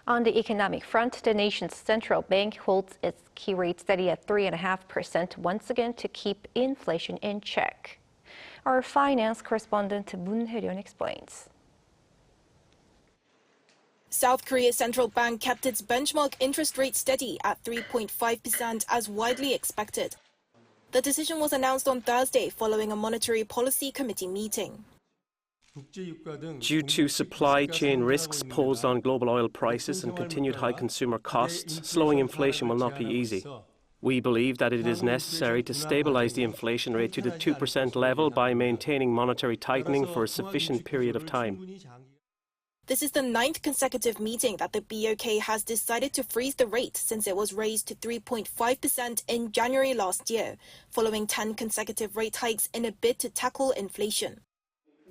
On the economic front, the nation's central bank holds its key rate steady at 3.5% once again to keep inflation in check. Our finance correspondent Moon Hye-ryeon explains. South Korea's central bank kept its benchmark interest rate steady at 3.5% as widely expected. The decision was announced on Thursday following a monetary policy committee meeting. Due to supply chain risks posed on global oil prices and continued high consumer costs, slowing inflation will not be easy. We believe that it is necessary to stabilize the inflation rate to the 2% level by maintaining monetary tightening for a sufficient period of time. This is the 9th consecutive meeting that the BOK has decided to freeze the rate since it was raised to 3.5% in January last year, following 10 consecutive rate hikes in a bid to tackle inflation.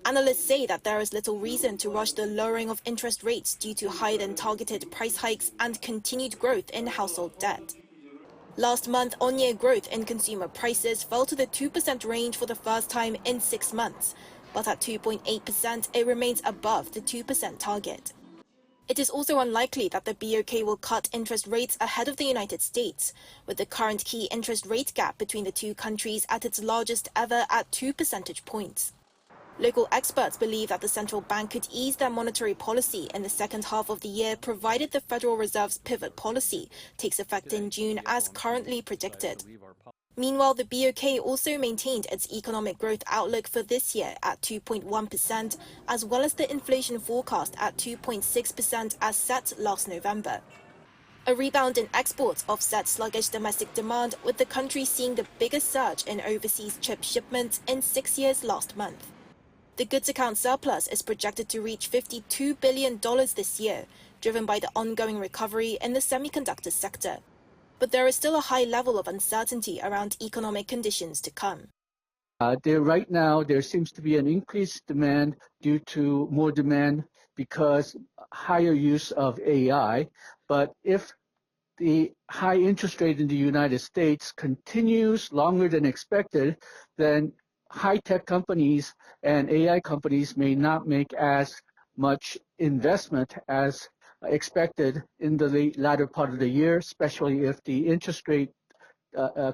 Analysts say that there is little reason to rush the lowering of interest rates due to higher-than-targeted price hikes and continued growth in household debt. Last month, on-year growth in consumer prices fell to the 2% range for the first time in 6 months, but at 2.8%, it remains above the 2% target. It is also unlikely that the BOK will cut interest rates ahead of the United States, with the current key interest rate gap between the two countries at its largest ever at 2 percentage points. Local experts believe that the central bank could ease their monetary policy in the second half of the year, provided the Federal Reserve's pivot policy takes effect in June as currently predicted. Meanwhile, the BOK also maintained its economic growth outlook for this year at 2.1%, as well as the inflation forecast at 2.6% as set last November. A rebound in exports offset sluggish domestic demand, with the country seeing the biggest surge in overseas chip shipments in 6 years last month. The goods account surplus is projected to reach $52 billion this year, driven by the ongoing recovery in the semiconductor sector. But there is still a high level of uncertainty around economic conditions to come. Right now, there seems to be an increased demand due to more demand because higher use of AI. But if the high interest rate in the United States continues longer than expected, then high-tech companies and AI companies may not make as much investment as expected in the latter part of the year, especially if the interest rate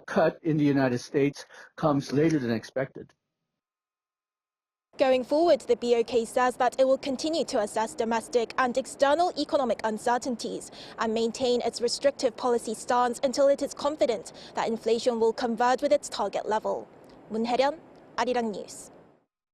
cut in the United States comes later than expected. Going forward, the BOK says that it will continue to assess domestic and external economic uncertainties and maintain its restrictive policy stance until it is confident that inflation will converge with its target level. Moon Hye-ryeon, Arirang News.